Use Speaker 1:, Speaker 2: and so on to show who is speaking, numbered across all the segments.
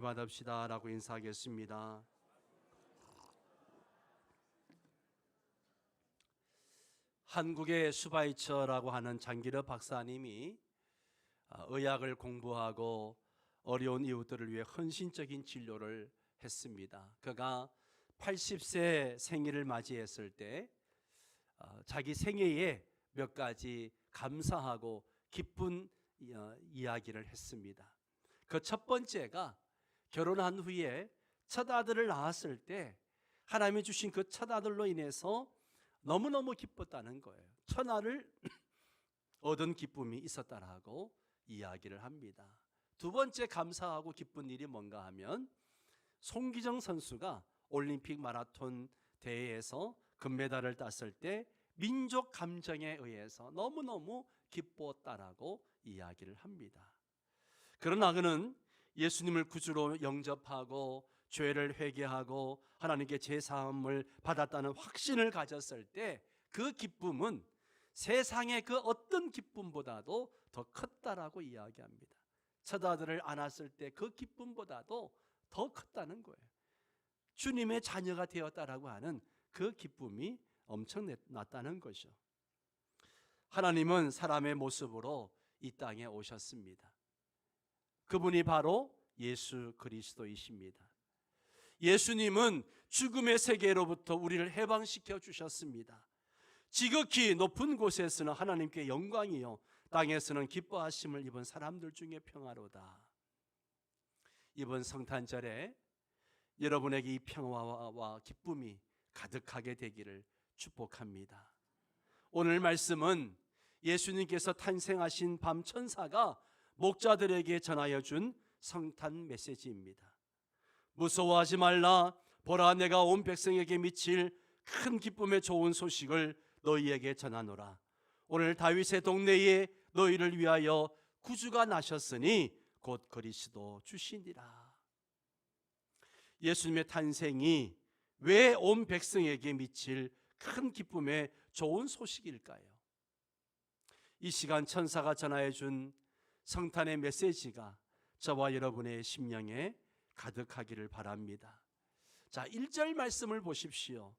Speaker 1: 받읍시다 라고 인사하겠습니다. 한국의 슈바이처라고 하는 장기럽 박사님이 의학을 공부하고 어려운 이웃들을 위해 헌신적인 진료를 했습니다. 그가 80세 생일을 맞이했을 때 자기 생애에 몇 가지 감사하고 기쁜 이야기를 했습니다. 그 첫 번째가 결혼한 후에 첫 아들을 낳았을 때 하나님이 주신 그 첫 아들로 인해서 너무너무 기뻤다는 거예요. 천하를 얻은 기쁨이 있었다라고 이야기를 합니다. 두 번째 감사하고 기쁜 일이 뭔가 하면 송기정 선수가 올림픽 마라톤 대회에서 금메달을 땄을 때 민족 감정에 의해서 너무너무 기뻤다라고 이야기를 합니다. 그러나 그는 예수님을 구주로 영접하고 죄를 회개하고 하나님께 제사함을 받았다는 확신을 가졌을 때 그 기쁨은 세상의 그 어떤 기쁨보다도 더 컸다라고 이야기합니다. 첫 아들을 안았을 때 그 기쁨보다도 더 컸다는 거예요. 주님의 자녀가 되었다라고 하는 그 기쁨이 엄청 났다는 것이죠. 하나님은 사람의 모습으로 이 땅에 오셨습니다. 그분이 바로 예수 그리스도이십니다. 예수님은 죽음의 세계로부터 우리를 해방시켜 주셨습니다. 지극히 높은 곳에서는 하나님께 영광이요 땅에서는 기뻐하심을 입은 사람들 중에 평화로다. 이번 성탄절에 여러분에게 이 평화와 기쁨이 가득하게 되기를 축복합니다. 오늘 말씀은 예수님께서 탄생하신 밤 천사가 목자들에게 전하여 준 성탄 메시지입니다. 무서워하지 말라. 보라, 내가 온 백성에게 미칠 큰 기쁨의 좋은 소식을 너희에게 전하노라. 오늘 다윗의 동네에 너희를 위하여 구주가 나셨으니 곧 그리스도 주시니라. 예수님의 탄생이 왜 온 백성에게 미칠 큰 기쁨의 좋은 소식일까요? 이 시간 천사가 전하여 준 성탄의 메시지가 저와 여러분의 심령에 가득하기를 바랍니다. 자, 1절 말씀을 보십시오.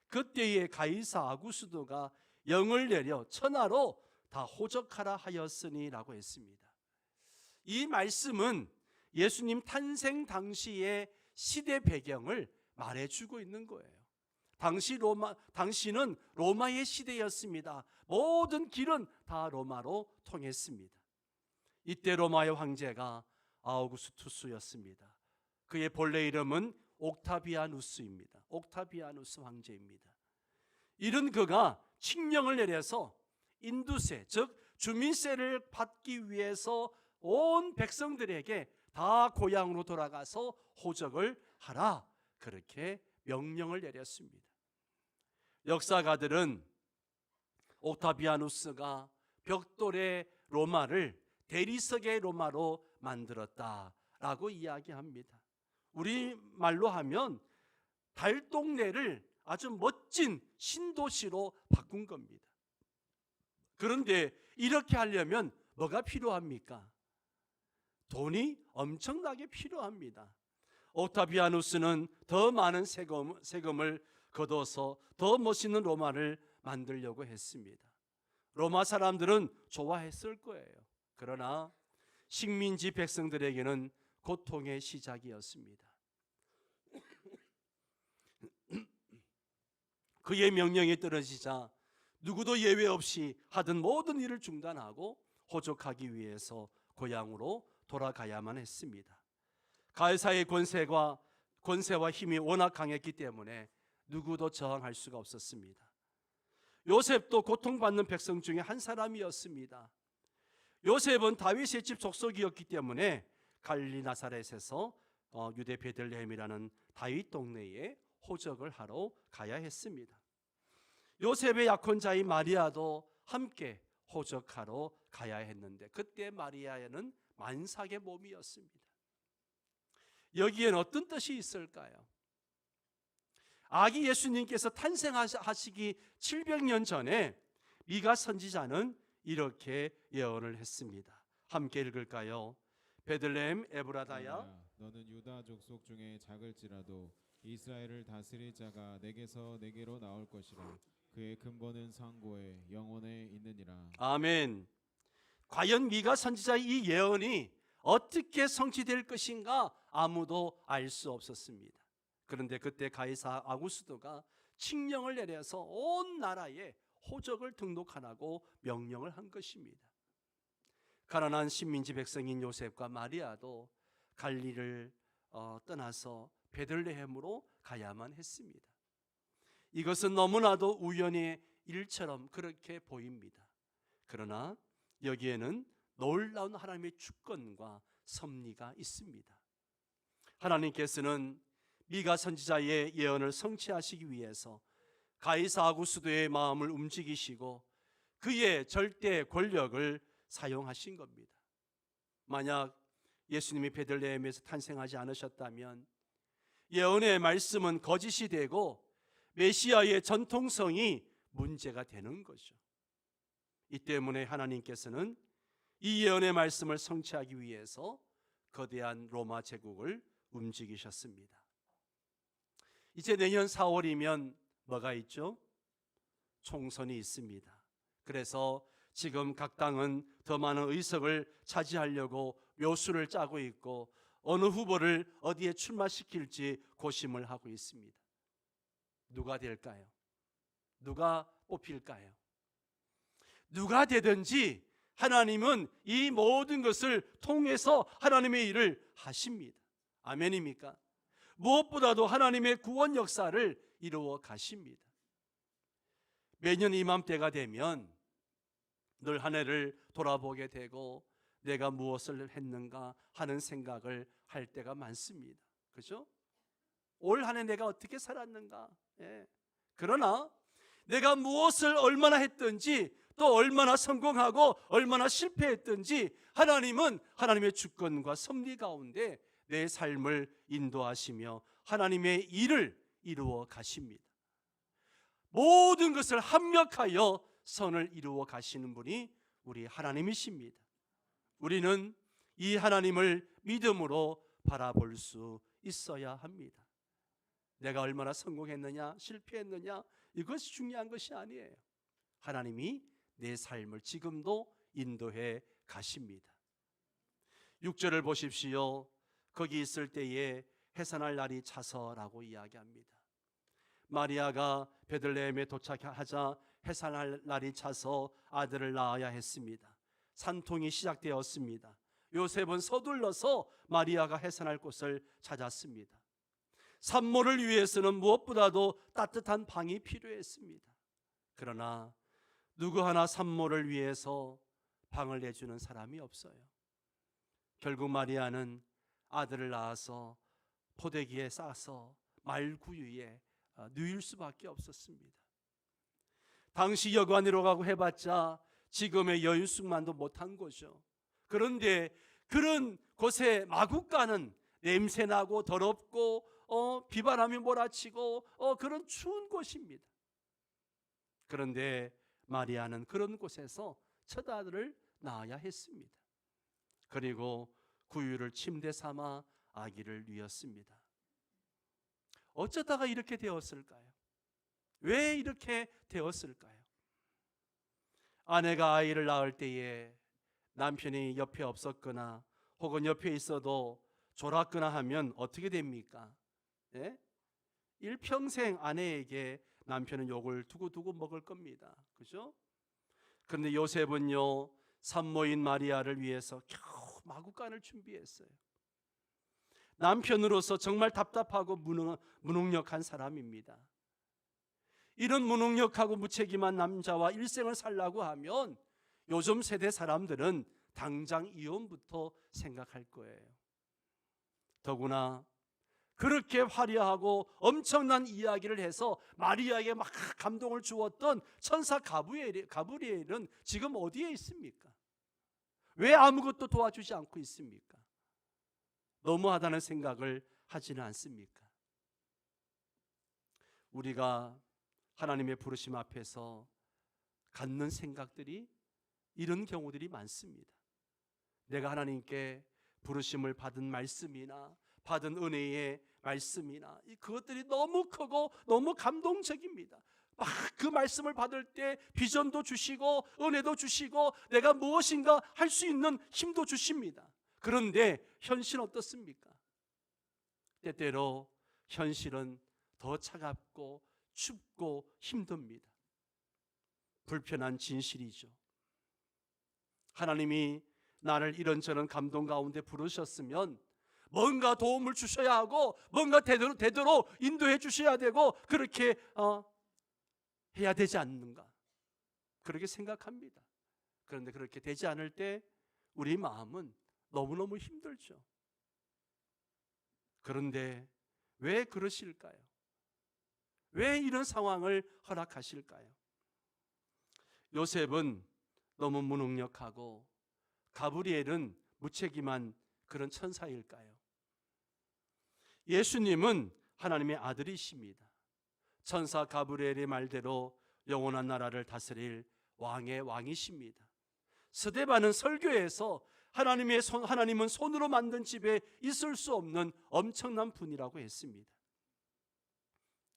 Speaker 1: 그때에 가이사 아구스도가 영을 내려 천하로 다 호적하라 하였으니 라고 했습니다. 이 말씀은 예수님 탄생 당시의 시대 배경을 말해주고 있는 거예요. 당시는 로마의 시대였습니다. 모든 길은 다 로마로 통했습니다. 이때 로마의 황제가 아우구스투스였습니다. 그의 본래 이름은 옥타비아누스입니다. 옥타비아누스 황제입니다. 이런 그가 칙령을 내려서 인두세, 즉 주민세를 받기 위해서 온 백성들에게 다 고향으로 돌아가서 호적을 하라, 그렇게 명령을 내렸습니다. 역사가들은 옥타비아누스가 벽돌의 로마를 대리석의 로마로 만들었다라고 이야기합니다. 우리말로 하면 달동네를 아주 멋진 신도시로 바꾼 겁니다. 그런데 이렇게 하려면 뭐가 필요합니까? 돈이 엄청나게 필요합니다. 옥타비아누스는 더 많은 세금을 걷어서 더 멋있는 로마를 만들려고 했습니다. 로마 사람들은 좋아했을 거예요. 그러나 식민지 백성들에게는 고통의 시작이었습니다. 그의 명령이 떨어지자 누구도 예외 없이 하던 모든 일을 중단하고 호적하기 위해서 고향으로 돌아가야만 했습니다. 가이사의 권세와 힘이 워낙 강했기 때문에 누구도 저항할 수가 없었습니다. 요셉도 고통받는 백성 중에 한 사람이었습니다. 요셉은 다윗의 집 족속이었기 때문에 갈릴리 나사렛에서 유대 베들레헴이라는 다윗 동네에 호적을 하러 가야 했습니다. 요셉의 약혼자인 마리아도 함께 호적하러 가야 했는데 그때 마리아에는 만삭의 몸이었습니다. 여기엔 어떤 뜻이 있을까요? 아기 예수님께서 탄생하시기 700년 전에 미가 선지자는 이렇게 예언을 했습니다. 함께 읽을까요? 베들레헴 에브라다야
Speaker 2: 너는 유다 족속 중에 작을지라도 이스라엘을 다스릴 자가 내게서 내게로 나올 것이라. 그의 근본은 상고에 영원에 있느니라.
Speaker 1: 아멘. 과연 미가 선지자의 이 예언이 어떻게 성취될 것인가 아무도 알 수 없었습니다. 그런데 그때 가이사 아구스도가 칙령을 내려서 온 나라에 호적을 등록하라고 명령을 한 것입니다. 가난한 식민지 백성인 요셉과 마리아도 갈리를 떠나서 베들레헴으로 가야만 했습니다. 이것은 너무나도 우연의 일처럼 그렇게 보입니다. 그러나 여기에는 놀라운 하나님의 주권과 섭리가 있습니다. 하나님께서는 미가 선지자의 예언을 성취하시기 위해서 가이사 아구스도의 마음을 움직이시고 그의 절대 권력을 사용하신 겁니다. 만약 예수님이 베들레헴에서 탄생하지 않으셨다면 예언의 말씀은 거짓이 되고 메시아의 전통성이 문제가 되는 거죠. 이 때문에 하나님께서는 이 예언의 말씀을 성취하기 위해서 거대한 로마 제국을 움직이셨습니다. 이제 내년 4월이면 뭐가 있죠? 총선이 있습니다. 그래서 지금 각 당은 더 많은 의석을 차지하려고 묘수를 짜고 있고 어느 후보를 어디에 출마시킬지 고심을 하고 있습니다. 누가 될까요? 누가 뽑힐까요? 누가 되든지 하나님은 이 모든 것을 통해서 하나님의 일을 하십니다. 아멘입니까? 무엇보다도 하나님의 구원 역사를 이루어 가십니다. 매년 이맘때가 되면 늘 한 해를 돌아보게 되고 내가 무엇을 했는가 하는 생각을 할 때가 많습니다. 그렇죠? 올 한 해 내가 어떻게 살았는가? 예. 그러나 내가 무엇을 얼마나 했든지 또 얼마나 성공하고 얼마나 실패했든지 하나님은 하나님의 주권과 섭리 가운데 내 삶을 인도하시며 하나님의 일을 이루어 가십니다. 모든 것을 합력하여 선을 이루어 가시는 분이 우리 하나님이십니다. 우리는 이 하나님을 믿음으로 바라볼 수 있어야 합니다. 내가 얼마나 성공했느냐 실패했느냐 이것이 중요한 것이 아니에요. 하나님이 내 삶을 지금도 인도해 가십니다. 6절을 보십시오. 거기 있을 때에 해산할 날이 차서라고 이야기합니다. 마리아가 베들레헴에 도착하자 해산할 날이 차서 아들을 낳아야 했습니다. 산통이 시작되었습니다. 요셉은 서둘러서 마리아가 해산할 곳을 찾았습니다. 산모를 위해서는 무엇보다도 따뜻한 방이 필요했습니다. 그러나 누구 하나 산모를 위해서 방을 내주는 사람이 없어요. 결국 마리아는 아들을 낳아서 포대기에 싸서 말구유에 누일 수밖에 없었습니다. 당시 여관으로 가고 해봤자 지금의 여인숙만도 못한 거죠. 그런데 그런 곳에 마구 가는 냄새나고 더럽고 비바람이 몰아치고 그런 추운 곳입니다. 그런데 마리아는 그런 곳에서 첫 아들을 낳아야 했습니다. 그리고 구유를 침대 삼아 아기를 뉘었습니다. 어쩌다가 이렇게 되었을까요? 왜 이렇게 되었을까요? 아내가 아이를 낳을 때에 남편이 옆에 없었거나 혹은 옆에 있어도 졸았거나 하면 어떻게 됩니까? 예? 일평생 아내에게 남편은 욕을 두고두고 먹을 겁니다. 그죠? 그런데 요셉은요 산모인 마리아를 위해서 겨우 마구간을 준비했어요. 남편으로서 정말 답답하고 무능력한 사람입니다. 이런 무능력하고 무책임한 남자와 일생을 살라고 하면 요즘 세대 사람들은 당장 이혼부터 생각할 거예요. 더구나 그렇게 화려하고 엄청난 이야기를 해서 마리아에게 막 감동을 주었던 천사 가브리엘은 지금 어디에 있습니까? 왜 아무것도 도와주지 않고 있습니까? 너무하다는 생각을 하지는 않습니까? 우리가 하나님의 부르심 앞에서 갖는 생각들이 이런 경우들이 많습니다. 내가 하나님께 부르심을 받은 말씀이나 받은 은혜의 말씀이나 그것들이 너무 크고 너무 감동적입니다. 막 그 말씀을 받을 때 비전도 주시고 은혜도 주시고 내가 무엇인가 할 수 있는 힘도 주십니다. 그런데 현실은 어떻습니까? 때때로 현실은 더 차갑고 춥고 힘듭니다. 불편한 진실이죠. 하나님이 나를 이런저런 감동 가운데 부르셨으면 뭔가 도움을 주셔야 하고 뭔가 되도록 인도해 주셔야 되고 그렇게 해야 되지 않는가, 그렇게 생각합니다. 그런데 그렇게 되지 않을 때 우리 마음은 너무너무 힘들죠. 그런데 왜 그러실까요? 왜 이런 상황을 허락하실까요? 요셉은 너무 무능력하고 가브리엘은 무책임한 그런 천사일까요? 예수님은 하나님의 아들이십니다. 천사 가브리엘의 말대로 영원한 나라를 다스릴 왕의 왕이십니다. 스데반은 설교에서 하나님은 손으로 만든 집에 있을 수 없는 엄청난 분이라고 했습니다.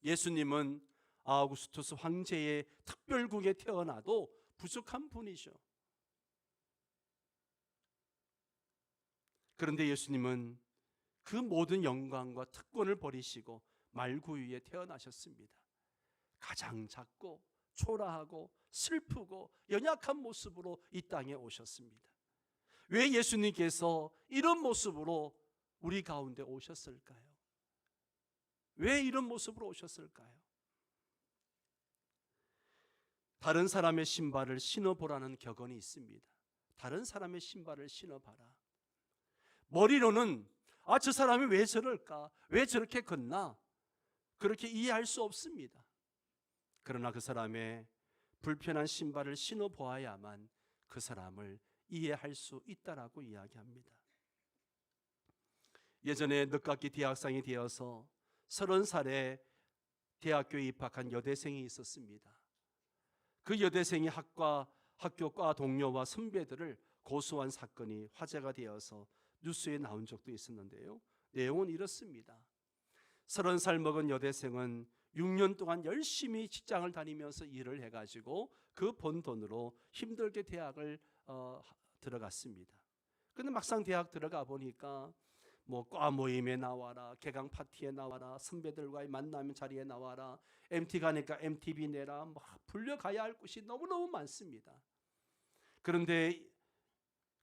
Speaker 1: 예수님은 아우구스투스 황제의 특별국에 태어나도 부족한 분이죠. 그런데 예수님은 그 모든 영광과 특권을 버리시고 말구유에 태어나셨습니다. 가장 작고 초라하고 슬프고 연약한 모습으로 이 땅에 오셨습니다. 왜 예수님께서 이런 모습으로 우리 가운데 오셨을까요? 왜 이런 모습으로 오셨을까요? 다른 사람의 신발을 신어보라는 격언이 있습니다. 다른 사람의 신발을 신어봐라. 머리로는 저 사람이 왜 저럴까? 왜 저렇게 걷나? 그렇게 이해할 수 없습니다. 그러나 그 사람의 불편한 신발을 신어보아야만 그 사람을 이해할 수 있다라고 이야기합니다. 예전에 늦깎이 대학생이 되어서 30살에 대학교에 입학한 여대생이 있었습니다. 그 여대생이 학교과 동료와 선배들을 고소한 사건이 화제가 되어서 뉴스에 나온 적도 있었는데요. 내용은 이렇습니다. 30살 먹은 여대생은 6년 동안 열심히 직장을 다니면서 일을 해가지고 그 번 돈으로 힘들게 대학을 들어갔습니다. 근데 막상 대학 들어가 보니까 과 모임에 나와라, 개강 파티에 나와라, 선배들과의 만남 자리에 나와라, MT 가니까 MTB 내라, 불려가야 할 곳이 너무너무 많습니다. 그런데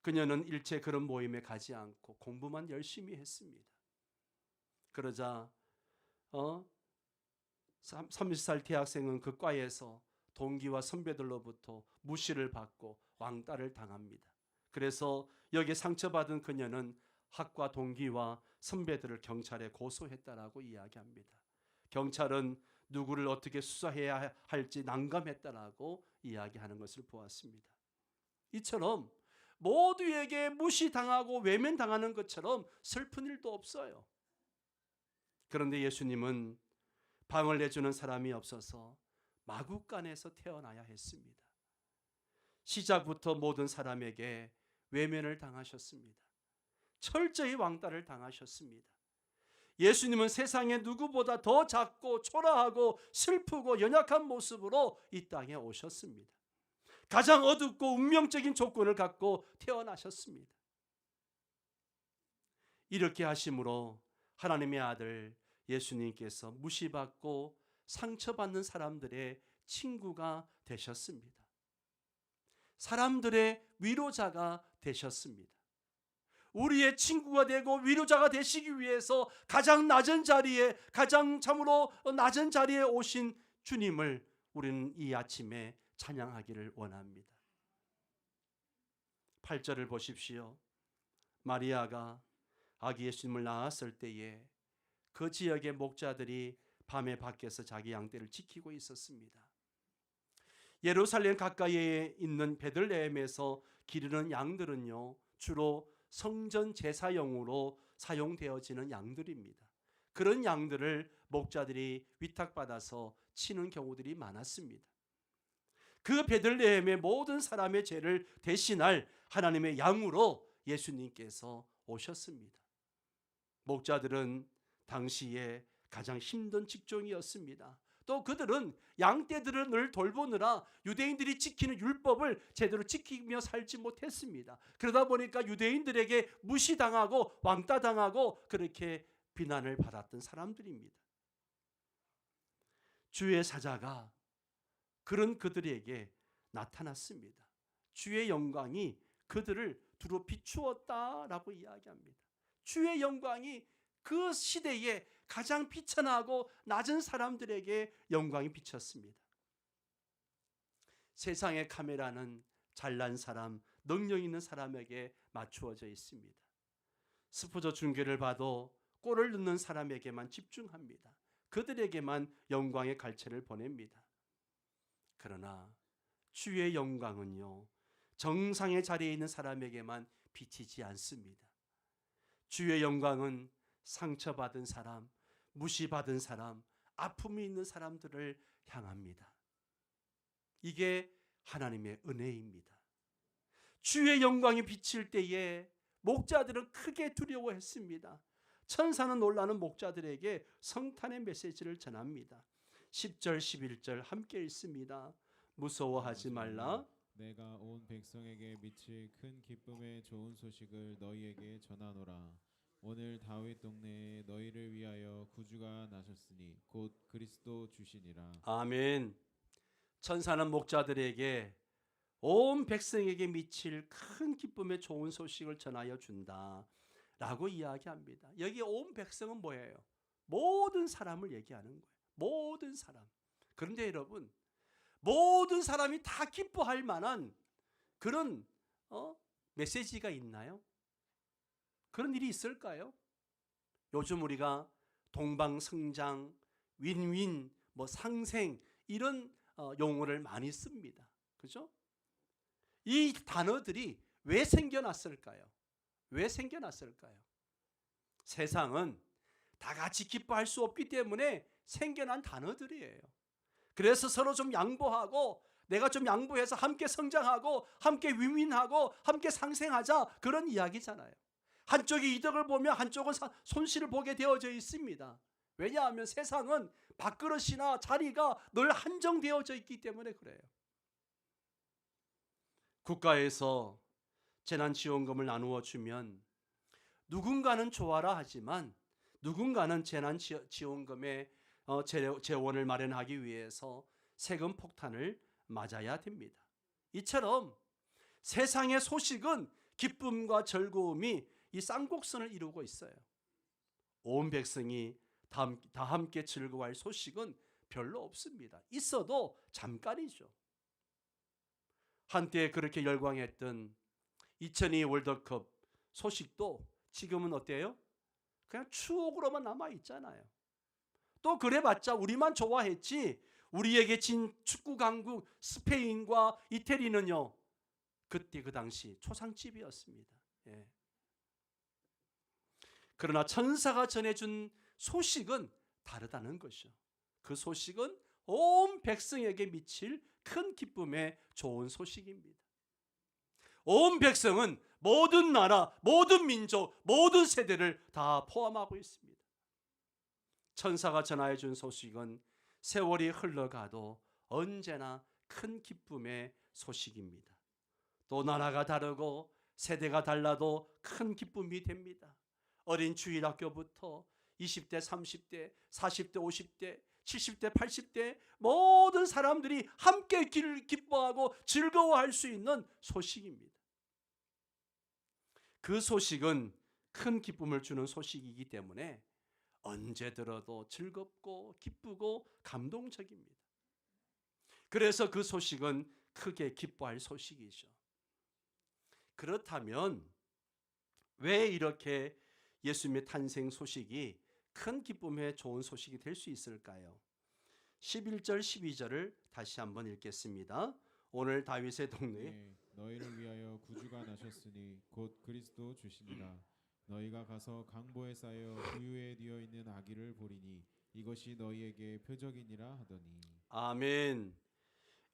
Speaker 1: 그녀는 일체 그런 모임에 가지 않고 공부만 열심히 했습니다. 그러자 30살 대학생은 그 과에서 동기와 선배들로부터 무시를 받고 왕따를 당합니다. 그래서 여기에 상처받은 그녀는 학과 동기와 선배들을 경찰에 고소했다라고 이야기합니다. 경찰은 누구를 어떻게 수사해야 할지 난감했다라고 이야기하는 것을 보았습니다. 이처럼 모두에게 무시당하고 외면당하는 것처럼 슬픈 일도 없어요. 그런데 예수님은 방을 내주는 사람이 없어서 마구간에서 태어나야 했습니다. 시작부터 모든 사람에게 외면을 당하셨습니다. 철저히 왕따를 당하셨습니다. 예수님은 세상에 누구보다 더 작고 초라하고 슬프고 연약한 모습으로 이 땅에 오셨습니다. 가장 어둡고 운명적인 조건을 갖고 태어나셨습니다. 이렇게 하심으로 하나님의 아들 예수님께서 무시받고 상처받는 사람들의 친구가 되셨습니다. 사람들의 위로자가 되셨습니다. 우리의 친구가 되고 위로자가 되시기 위해서 가장 낮은 자리에, 가장 참으로 낮은 자리에 오신 주님을 우리는 이 아침에 찬양하기를 원합니다. 8절을 보십시오. 마리아가 아기 예수님을 낳았을 때에 그 지역의 목자들이 밤에 밖에서 자기 양떼를 지키고 있었습니다. 예루살렘 가까이에 있는 베들레헴에서 기르는 양들은요, 주로 성전 제사용으로 사용되어지는 양들입니다. 그런 양들을 목자들이 위탁받아서 치는 경우들이 많았습니다. 그 베들레헴의 모든 사람의 죄를 대신할 하나님의 양으로 예수님께서 오셨습니다. 목자들은 당시에 가장 힘든 직종이었습니다. 또 그들은 양떼들을 늘 돌보느라 유대인들이 지키는 율법을 제대로 지키며 살지 못했습니다. 그러다 보니까 유대인들에게 무시당하고 왕따당하고 그렇게 비난을 받았던 사람들입니다. 주의 사자가 그런 그들에게 나타났습니다. 주의 영광이 그들을 두루 비추었다라고 이야기합니다. 주의 영광이 그 시대에 가장 비천하고 낮은 사람들에게 영광이 비쳤습니다. 세상의 카메라는 잘난 사람, 능력 있는 사람에게 맞추어져 있습니다. 스포츠 중계를 봐도 골을 넣는 사람에게만 집중합니다. 그들에게만 영광의 갈채를 보냅니다. 그러나 주의 영광은요, 정상의 자리에 있는 사람에게만 비치지 않습니다. 주의 영광은 상처받은 사람, 무시받은 사람, 아픔이 있는 사람들을 향합니다. 이게 하나님의 은혜입니다. 주의 영광이 비칠 때에 목자들은 크게 두려워했습니다. 천사는 놀라는 목자들에게 성탄의 메시지를 전합니다. 10절 11절 함께 읽습니다. 무서워하지 말라.
Speaker 2: 내가 온 백성에게 미칠 큰 기쁨의 좋은 소식을 너희에게 전하노라. 오늘 다윗 동네에 너희를 위하여 구주가 나셨으니 곧 그리스도 주시니라.
Speaker 1: 아멘. 천사는 목자들에게 온 백성에게 미칠 큰 기쁨의 좋은 소식을 전하여 준다 라고 이야기합니다. 여기 온 백성은 뭐예요? 모든 사람을 얘기하는 거예요. 모든 사람. 그런데 여러분, 모든 사람이 다 기뻐할 만한 그런 메시지가 있나요? 그런 일이 있을까요? 요즘 우리가 동방성장, 윈윈, 상생 이런 용어를 많이 씁니다. 그죠? 이 단어들이 왜 생겨났을까요? 왜 생겨났을까요? 세상은 다 같이 기뻐할 수 없기 때문에 생겨난 단어들이에요. 그래서 서로 좀 양보하고 내가 좀 양보해서 함께 성장하고 함께 윈윈하고 함께 상생하자 그런 이야기잖아요. 한쪽이 이득을 보면 한쪽은 손실을 보게 되어져 있습니다. 왜냐하면 세상은 밥그릇이나 자리가 늘 한정되어져 있기 때문에 그래요. 국가에서 재난지원금을 나누어 주면 누군가는 좋아라 하지만 누군가는 재난지원금의 재원을 마련하기 위해서 세금 폭탄을 맞아야 됩니다. 이처럼 세상의 소식은 기쁨과 즐거움이 이 쌍곡선을 이루고 있어요. 온 백성이 다 함께 즐거워할 소식은 별로 없습니다. 있어도 잠깐이죠. 한때 그렇게 열광했던 2002 월드컵 소식도 지금은 어때요? 그냥 추억으로만 남아 있잖아요. 또 그래봤자 우리만 좋아했지 우리에게 진 축구 강국 스페인과 이태리는요 그때 그 당시 초상집이었습니다. 예. 그러나 천사가 전해준 소식은 다르다는 것이죠. 그 소식은 온 백성에게 미칠 큰 기쁨의 좋은 소식입니다. 온 백성은 모든 나라, 모든 민족, 모든 세대를 다 포함하고 있습니다. 천사가 전하여 준 소식은 세월이 흘러가도 언제나 큰 기쁨의 소식입니다. 또 나라가 다르고 세대가 달라도 큰 기쁨이 됩니다. 어린 주일학교부터 20대, 30대, 40대, 50대, 70대, 80대 모든 사람들이 함께 기뻐하고 즐거워할 수 있는 소식입니다. 그 소식은 큰 기쁨을 주는 소식이기 때문에 언제 들어도 즐겁고 기쁘고 감동적입니다. 그래서 그 소식은 크게 기뻐할 소식이죠. 그렇다면 왜 이렇게 예수님의 탄생 소식이 큰 기쁨의 좋은 소식이 될 수 있을까요? 11절 12절을 다시 한번 읽겠습니다. 오늘 다윗의 동네에
Speaker 2: 너희를 위하여 구주가 나셨으니 곧 그리스도 주시니라. 너희가 가서 강보에 쌓여 구유에 뉘어 있는 아기를 보리니 이것이 너희에게 표적이니라 하더니.
Speaker 1: 아멘.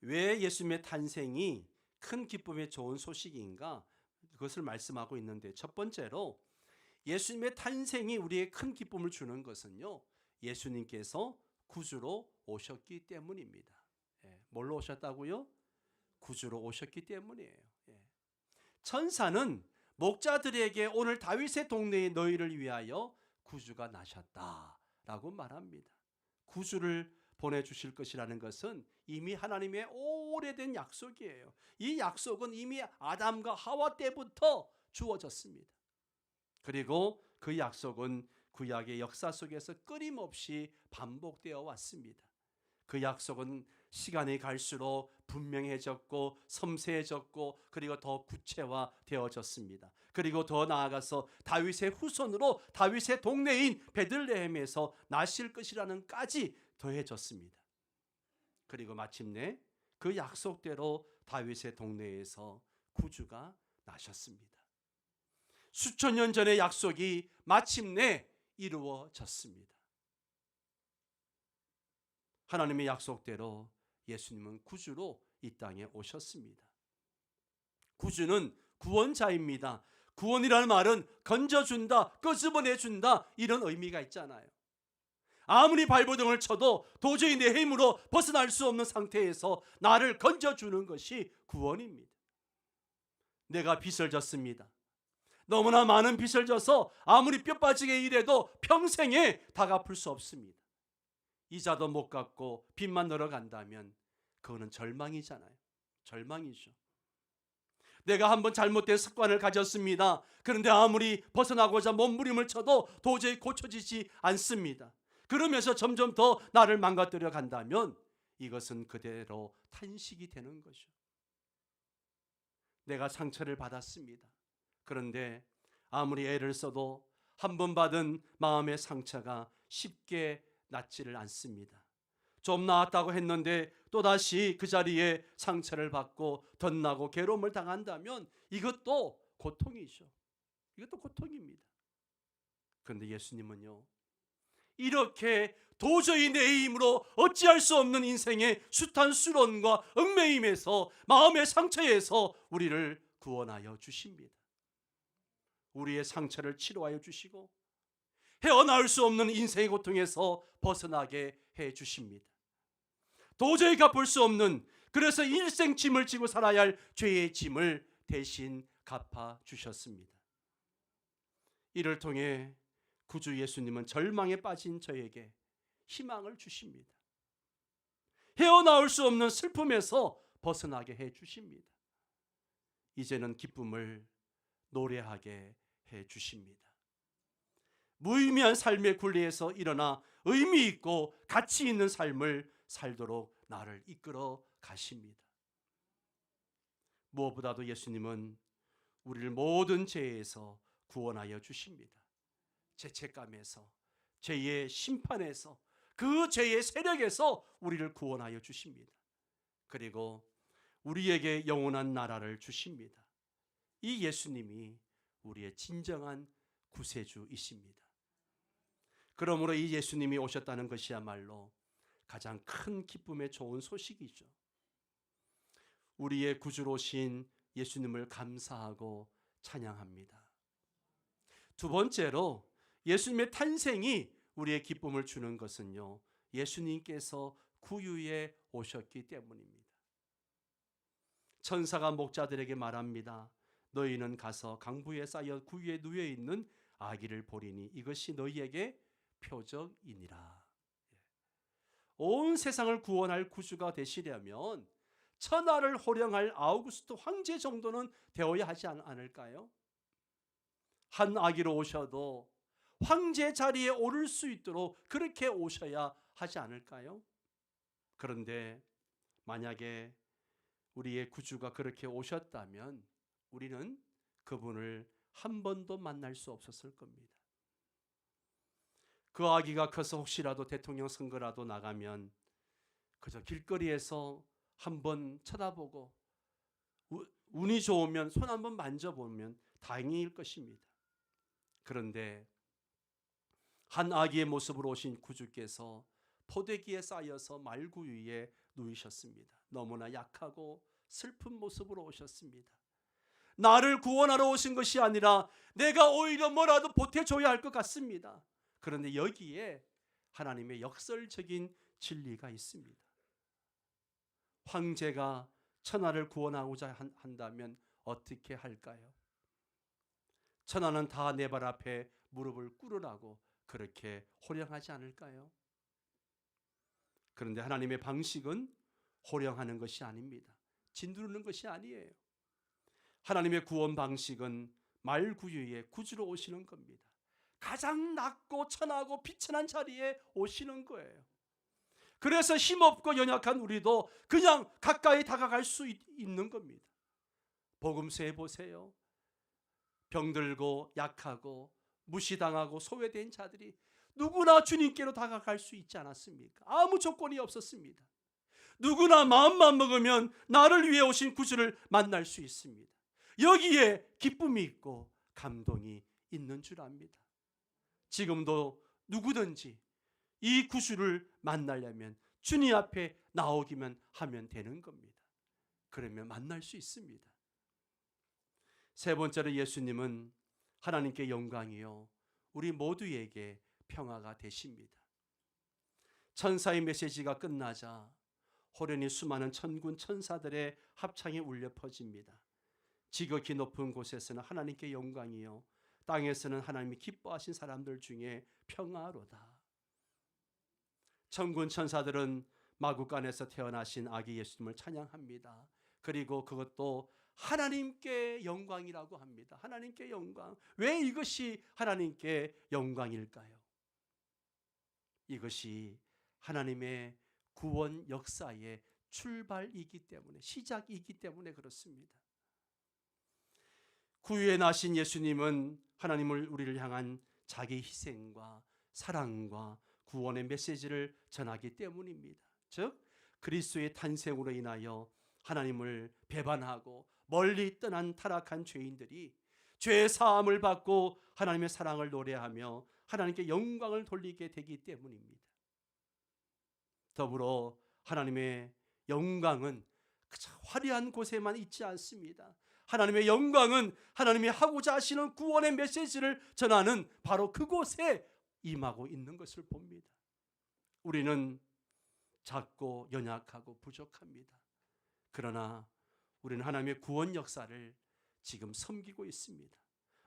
Speaker 1: 왜 예수님의 탄생이 큰 기쁨의 좋은 소식인가? 그것을 말씀하고 있는데 첫 번째로 예수님의 탄생이 우리에게 큰 기쁨을 주는 것은요, 예수님께서 구주로 오셨기 때문입니다. 뭘로 오셨다고요? 구주로 오셨기 때문이에요. 천사는 목자들에게 오늘 다윗의 동네의 너희를 위하여 구주가 나셨다라고 말합니다. 구주를 보내주실 것이라는 것은 이미 하나님의 오래된 약속이에요. 이 약속은 이미 아담과 하와 때부터 주어졌습니다. 그리고 그 약속은 구약의 역사 속에서 끊임없이 반복되어 왔습니다. 그 약속은 시간이 갈수록 분명해졌고 섬세해졌고 그리고 더 구체화되어졌습니다. 그리고 더 나아가서 다윗의 후손으로 다윗의 동네인 베들레헴에서 나실 것이라는까지 더해졌습니다. 그리고 마침내 그 약속대로 다윗의 동네에서 구주가 나셨습니다. 수천 년 전의 약속이 마침내 이루어졌습니다. 하나님의 약속대로 예수님은 구주로 이 땅에 오셨습니다. 구주는 구원자입니다. 구원이라는 말은 건져준다, 끄집어내준다 이런 의미가 있잖아요. 아무리 발버둥을 쳐도 도저히 내 힘으로 벗어날 수 없는 상태에서 나를 건져주는 것이 구원입니다. 내가 빚을 졌습니다. 너무나 많은 빚을 져서 아무리 뼈 빠지게 일해도 평생에 다 갚을 수 없습니다. 이자도 못 갚고 빚만 늘어간다면 그거는 절망이잖아요. 절망이죠. 내가 한번 잘못된 습관을 가졌습니다. 그런데 아무리 벗어나고자 몸부림을 쳐도 도저히 고쳐지지 않습니다. 그러면서 점점 더 나를 망가뜨려 간다면 이것은 그대로 탄식이 되는 거죠. 내가 상처를 받았습니다. 그런데 아무리 애를 써도 한 번 받은 마음의 상처가 쉽게 낫지를 않습니다. 좀 나았다고 했는데 또다시 그 자리에 상처를 받고 덧나고 괴로움을 당한다면 이것도 고통이죠. 이것도 고통입니다. 그런데 예수님은요, 이렇게 도저히 내 힘으로 어찌할 수 없는 인생의 숱한 수론과 얽매임에서 마음의 상처에서 우리를 구원하여 주십니다. 우리의 상처를 치료하여 주시고 헤어나올 수 없는 인생의 고통에서 벗어나게 해 주십니다. 도저히 갚을 수 없는, 그래서 일생 짐을 지고 살아야 할 죄의 짐을 대신 갚아 주셨습니다. 이를 통해 구주 예수님은 절망에 빠진 저에게 희망을 주십니다. 헤어나올 수 없는 슬픔에서 벗어나게 해 주십니다. 이제는 기쁨을 노래하게 해 주십니다. 무의미한 삶의 굴레에서 일어나 의미 있고 가치 있는 삶을 살도록 나를 이끌어 가십니다. 무엇보다도 예수님은 우리를 모든 죄에서 구원하여 주십니다. 죄책감에서, 죄의 심판에서, 그 죄의 세력에서 우리를 구원하여 주십니다. 그리고 우리에게 영원한 나라를 주십니다. 이 예수님이 우리의 진정한 구세주이십니다. 그러므로 이 예수님이 오셨다는 것이야말로 가장 큰 기쁨의 좋은 소식이죠. 우리의 구주로 오신 예수님을 감사하고 찬양합니다. 두 번째로 예수님의 탄생이 우리의 기쁨을 주는 것은요, 예수님께서 구유에 오셨기 때문입니다. 천사가 목자들에게 말합니다. 너희는 가서 강부에 쌓여 구유에 누워 있는 아기를 보리니 이것이 너희에게 표적이니라. 온 세상을 구원할 구주가 되시려면 천하를 호령할 아우구스트 황제 정도는 되어야 하지 않을까요? 한 아기로 오셔도 황제 자리에 오를 수 있도록 그렇게 오셔야 하지 않을까요? 그런데 만약에 우리의 구주가 그렇게 오셨다면 우리는 그분을 한 번도 만날 수 없었을 겁니다. 그 아기가 커서 혹시라도 대통령 선거라도 나가면 그저 길거리에서 한번 쳐다보고 운이 좋으면 손 한번 만져보면 다행일 것입니다. 그런데 한 아기의 모습으로 오신 구주께서 포대기에 쌓여서 말구 위에 누이셨습니다. 너무나 약하고 슬픈 모습으로 오셨습니다. 나를 구원하러 오신 것이 아니라 내가 오히려 뭐라도 보태줘야 할 것 같습니다. 그런데 여기에 하나님의 역설적인 진리가 있습니다. 황제가 천하를 구원하고자 한다면 어떻게 할까요? 천하는 다 내 발 앞에 무릎을 꿇으라고 그렇게 호령하지 않을까요? 그런데 하나님의 방식은 호령하는 것이 아닙니다. 진두르는 것이 아니에요. 하나님의 구원 방식은 말구유에 구주로 오시는 겁니다. 가장 낮고 천하고 비천한 자리에 오시는 거예요. 그래서 힘없고 연약한 우리도 그냥 가까이 다가갈 수 있는 겁니다. 복음서에 보세요. 병들고 약하고 무시당하고 소외된 자들이 누구나 주님께로 다가갈 수 있지 않았습니까? 아무 조건이 없었습니다. 누구나 마음만 먹으면 나를 위해 오신 구주를 만날 수 있습니다. 여기에 기쁨이 있고 감동이 있는 줄 압니다. 지금도 누구든지 이 구주를 만나려면 주님 앞에 나오기만 하면 되는 겁니다. 그러면 만날 수 있습니다. 세 번째로 예수님은 하나님께 영광이요 우리 모두에게 평화가 되십니다. 천사의 메시지가 끝나자 호련히 수많은 천군 천사들의 합창이 울려 퍼집니다. 지극히 높은 곳에서는 하나님께 영광이요 땅에서는 하나님이 기뻐하신 사람들 중에 평화로다. 천군 천사들은 마구간에서 태어나신 아기 예수님을 찬양합니다. 그리고 그것도 하나님께 영광이라고 합니다. 하나님께 영광. 왜 이것이 하나님께 영광일까요? 이것이 하나님의 구원 역사의 출발이기 때문에, 시작이기 때문에 그렇습니다. 구유에 나신 예수님은 하나님을 우리를 향한 자기 희생과 사랑과 구원의 메시지를 전하기 때문입니다. 즉 그리스도의 탄생으로 인하여 하나님을 배반하고 멀리 떠난 타락한 죄인들이 죄 사함을 받고 하나님의 사랑을 노래하며 하나님께 영광을 돌리게 되기 때문입니다. 더불어 하나님의 영광은 그저 화려한 곳에만 있지 않습니다. 하나님의 영광은 하나님이 하고자 하시는 구원의 메시지를 전하는 바로 그곳에 임하고 있는 것을 봅니다. 우리는 작고 연약하고 부족합니다. 그러나 우리는 하나님의 구원 역사를 지금 섬기고 있습니다.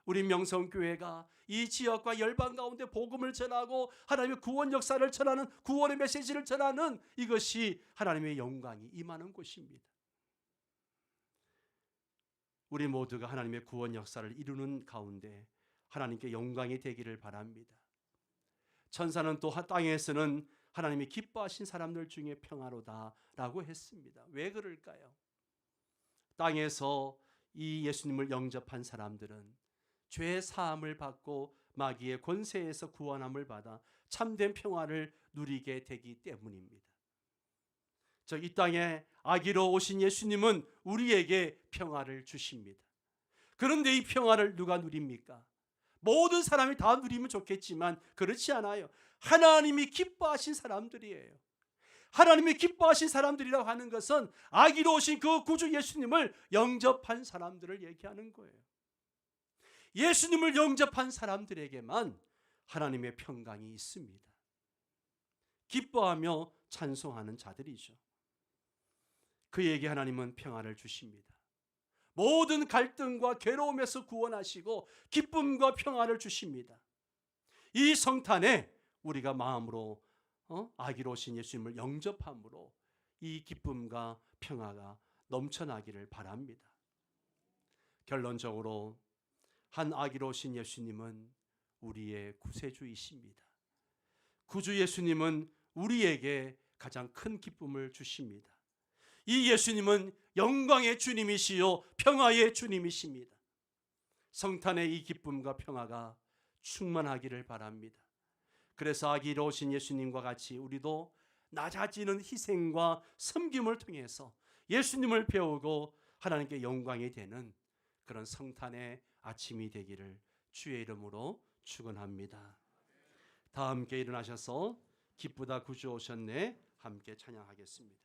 Speaker 1: 우리 명성교회가 이 지역과 열방 가운데 복음을 전하고 하나님의 구원 역사를 전하는, 구원의 메시지를 전하는, 이것이 하나님의 영광이 임하는 곳입니다. 우리 모두가 하나님의 구원 역사를 이루는 가운데 하나님께 영광이 되기를 바랍니다. 천사는 또 땅에서는 하나님이 기뻐하신 사람들 중에 평화로다라고 했습니다. 왜 그럴까요? 땅에서 이 예수님을 영접한 사람들은 죄 사함을 받고 마귀의 권세에서 구원함을 받아 참된 평화를 누리게 되기 때문입니다. 이 땅에 아기로 오신 예수님은 우리에게 평화를 주십니다. 그런데 이 평화를 누가 누립니까? 모든 사람이 다 누리면 좋겠지만 그렇지 않아요. 하나님이 기뻐하신 사람들이에요. 하나님이 기뻐하신 사람들이라고 하는 것은 아기로 오신 그 구주 예수님을 영접한 사람들을 얘기하는 거예요. 예수님을 영접한 사람들에게만 하나님의 평강이 있습니다. 기뻐하며 찬송하는 자들이죠. 그에게 하나님은 평화를 주십니다. 모든 갈등과 괴로움에서 구원하시고 기쁨과 평화를 주십니다. 이 성탄에 우리가 마음으로 아기로 오신 예수님을 영접함으로 이 기쁨과 평화가 넘쳐나기를 바랍니다. 결론적으로 한 아기로 오신 예수님은 우리의 구세주이십니다. 구주 예수님은 우리에게 가장 큰 기쁨을 주십니다. 이 예수님은 영광의 주님이시요 평화의 주님이십니다. 성탄의 이 기쁨과 평화가 충만하기를 바랍니다. 그래서 아기로 오신 예수님과 같이 우리도 낮아지는 희생과 섬김을 통해서 예수님을 배우고 하나님께 영광이 되는 그런 성탄의 아침이 되기를 주의 이름으로 축원합니다. 다 함께 일어나셔서 기쁘다 구주 오셨네 함께 찬양하겠습니다.